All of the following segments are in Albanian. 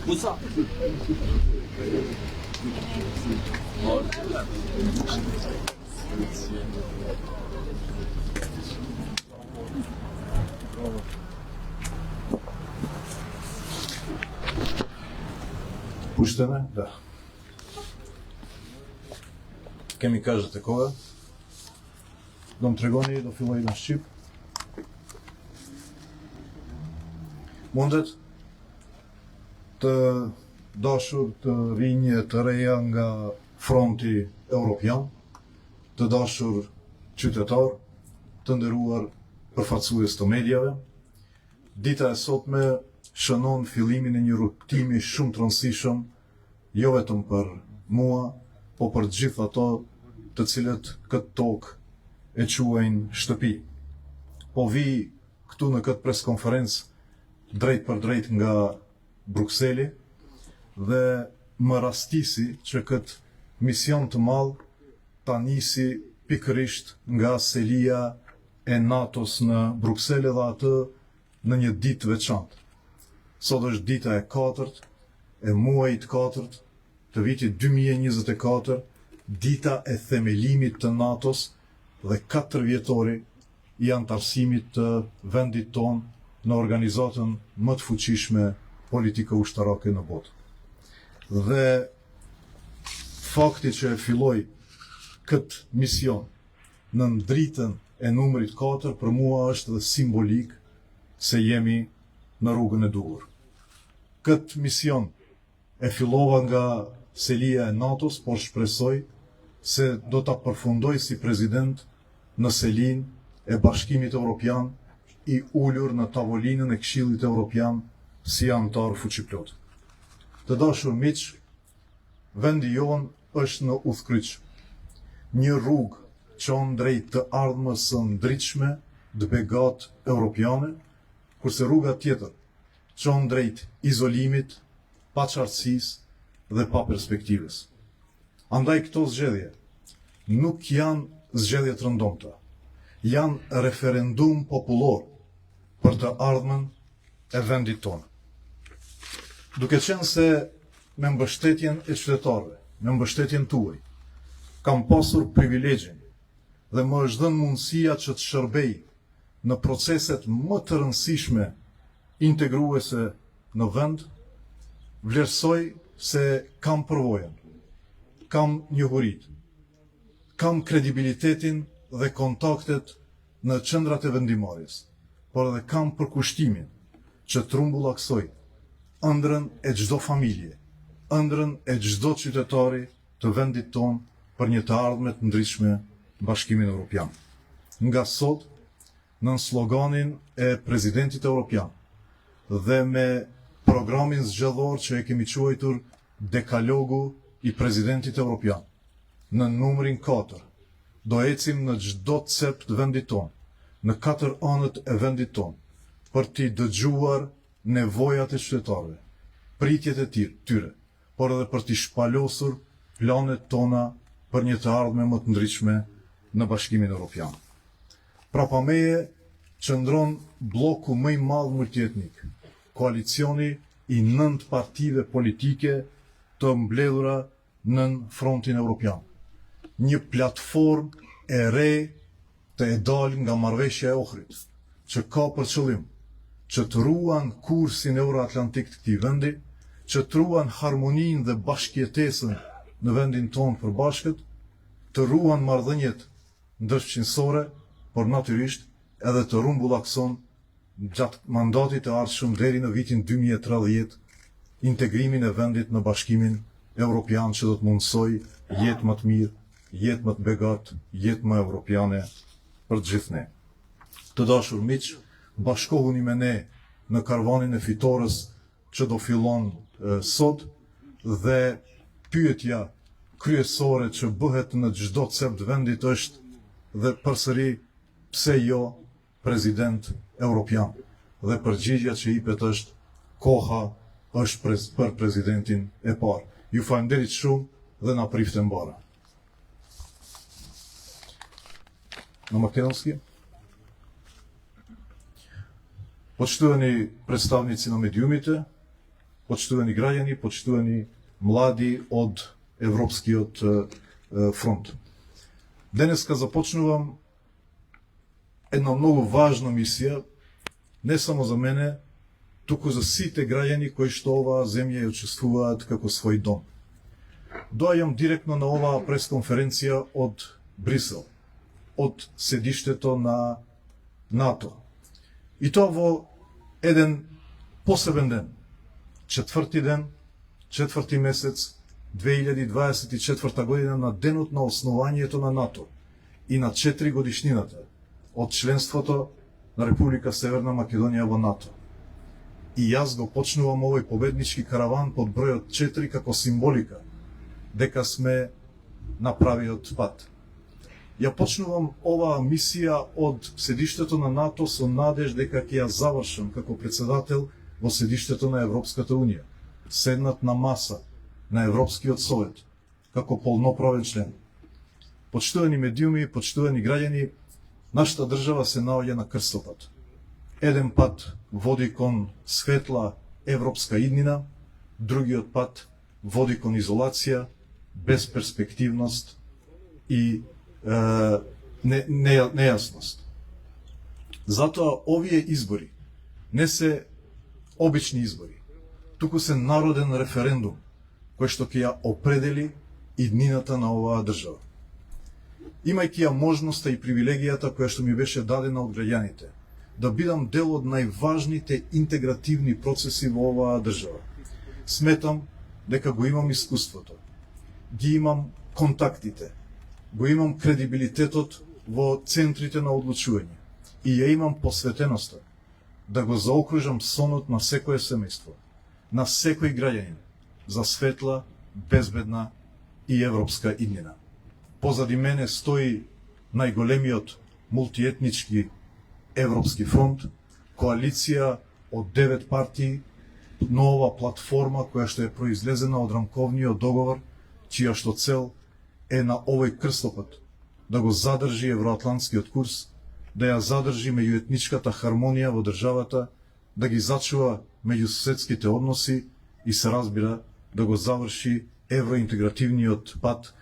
Musa. Puštene? Da. Kemi кажете кога? Do më tregoni, do filloj në Shqip. Mundet të dashur të rinje të reja nga fronti Europian, të dashur qytetar, të nderuar përfaqësues të mediave. Dita e sotme shënon fillimin e një rrugtimi shumë të rëndësishëm, jo vetëm për mua, po për të gjithë ato të cilët këtë tokë e quajnë shtëpi. Po vi këtu në këtë preskonferencë drejt për drejt nga Brukseli dhe më rastisi që këtë mision të madh ta nisi pikërisht nga selia e NATO-s në Bruksel dhe atë në një ditë veçantë. Sot është dita e 4 e muajit 4 të vitit 2024, dita e themelimit të NATO-s dhe 4 vjetori i antarësimit të vendit ton në organizatën më të fuqishme politike ushtarake në botë. Dhe fakti që e filloi këtë mision në dritën e numrit 4 për mua është dhe simbolik se jemi në rrugën e duhur. Këtë mision e fillova nga selia e NATO-s, por shpresoj se do ta përfundoj si prezident në selin e Bashkimit Evropian i ulur në tavolinën e Këshillit Evropian si antar fuqiplot. Të dashur miq, vendi jon është në udhkryq. Një rrugë çon drejt të ardhmës së ndritshme, të begat europiane, kurse rruga tjetër çon drejt izolimit, paqartësisë dhe pa perspektivës. Andaj këto zgjedhje nuk janë zgjedhje të rëndomta, janë referendum popullor për të ardhmen e vendit tonë. Duke qenë se me mbështetjen e qytetarëve, me mbështetjen tuaj, kam pasur privilegjin dhe më është dhënë mundësia që të shërbej në proceset më të rëndësishme integruese në vend, vlerësoj se kam përvojën, kam njohurit, kam kredibilitetin dhe kontaktet në qendrat e vendimarrjes, por edhe kam përkushtimin që trumbullaksoj ëndrrën e çdo familje, ëndrrën e çdo qytetari të vendit tonë për një të ardhme të ndritshme Bashkimin Evropian. Nga sot, nën sloganin e Presidentit Evropian dhe me programin zgjedhor që e kemi quajtur Dekalogu i Presidentit Evropian, në numrin 4, do ecim në çdo cep të vendit tonë, në 4 anët e vendit tonë, për t'i dëgjuar nevojat e qytetarëve, pritjet e tyre, por edhe për t'i shpalosur planet tona për një të ardhme më të ndritshme në Bashkimin Evropian. Prapa meje qëndron bloku më i madh multietnik, koalicioni i 9 partive politike të mbledhura nën frontin evropian. Një platformë e re të e dalë nga marrëveshja e Ohrit, që ka për qëllim që të ruan kursin euroatlantik të këtij vendi, që të ruan harmoninë dhe bashkëjetesën në vendin tonë përbashkët, të ruan marrëdhëniet ndërshqinësore, por natyrisht edhe të rumbullakson gjatë mandatit të ardhshëm deri në vitin 2030 integrimin e vendit në Bashkimin Evropian që do të mundsoj jetë më të mirë, jetë më të begatë, jetë më evropiane për të gjithë ne. Të dashur miq, bashkohuni me ne në karavanin e fitores që do fillon sot dhe pyetja kryesore që bëhet në çdo cep të vendit është dhe përsëri pse jo prezident evropian. Dhe përgjigjja që jepet është koha është për prezidentin e parë. Ju falenderit shumë dhe na prifte mbara. Na makedonski? почитувани представници на медиумите, почитувани граѓани, почитувани млади од Европскиот фронт. Денеска започнувам една многу важна мисија, не само за мене, туку за сите граѓани кои што оваа земја ја учествуваат како свој дом. Доаѓам директно на оваа пресконференција од Брисел, од седиштето на НАТО. И тоа во еден посебен ден, четврти месец 2024 година, на денот на основањето на НАТО и на 4 годишнината од членството на Република Северна Македонија во НАТО. И јас го почнувам овој победнички караван под бројот 4 како символика дека сме на правиот пат. Ја почнувам оваа мисија од седиштето на НАТО со надеж дека ќе ја завршам како председател во седиштето на Европската Унија, седнат на маса на Европскиот совет, како полноправен член. Почитувани медиуми, почитувани граѓани, нашата држава се наоѓа на крстопат. Еден пат води кон светла европска иднина, другиот пат води кон изолација, безперспективност и нејасност. Затоа овие избори не се обични избори, туку се народен референдум кој што ќе ја определи иднината на оваа држава. Имајќи ја можноста и привилегијата која што ми беше дадена од граѓаните, да бидам дел од најважните интегративни процеси во оваа држава, сметам дека го имам искуството, ги имам контактите, го имам кредибилитетот во центрите на одлучување и ја имам посветеноста да го заокружам сонот на секое семејство, на секој граѓанин за светла, безбедна и европска иднина. Позади мене стои најголемиот мултиетнички Европски фронт, коалиција од 9 партии, нова платформа која што е произлезена од рамковниот договор, чија што цел е на овој крстопат да го задржи евроатлантскиот курс, да ја задржи меѓуетничката хармонија во државата, да ги зачува меѓусоседските односи и се разбира да го заврши евроинтегративниот пат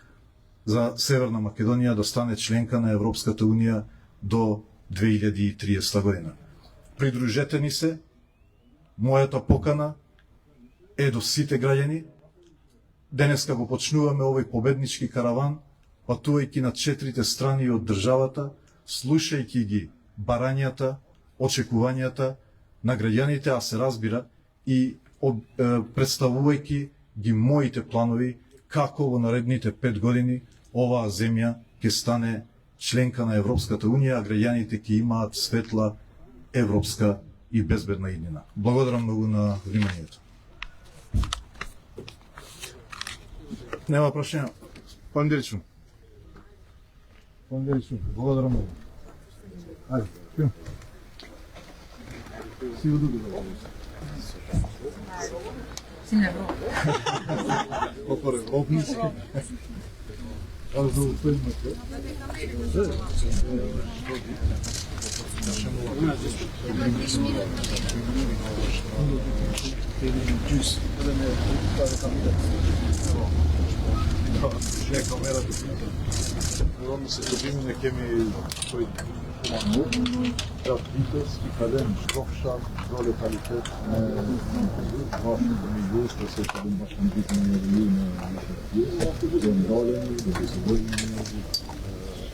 за Северна Македонија да стане членка на Европската Унија до 2030 година. Придружете ни се, мојата покана е до сите граѓани. Денеска го почнуваме овој победнички караван, патувајќи на 4 страни од државата, слушајќи ги барањата, очекувањата на граѓаните, а се разбира и представувајќи ги моите планови како во наредните 5 години оваа земја ќе стане членка на Европската Унија, а граѓаните ќе имаат светла европска и безбедна иднина. Благодарам многу на вниманието. Нема прашања. Пан Диричу. Благодарам многу. Ајде, пио. Си удобно. Си на Европа. Опор европниски. Аз да успејме. Не, камерата. Веројатно се добиваме кеми кој да питес и каден шкофшак до локалитет вашето меѓуство се каден баш на питање на ден долени, да се дојдеме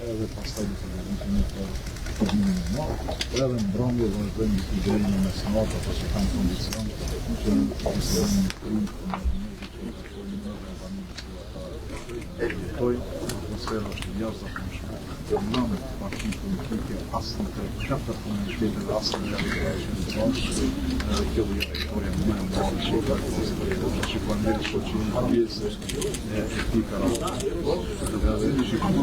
еве поставите да интернета поднимаме малко. Еден брон е важен и деление на самата, па се там кондицион, че се тој атмосфера што јас започнав да знам вашни политики, асните, каква комуниките, асни ќе ви историја моја мала шока, значи планираш што ќе вие се етика работа. Да видиш и како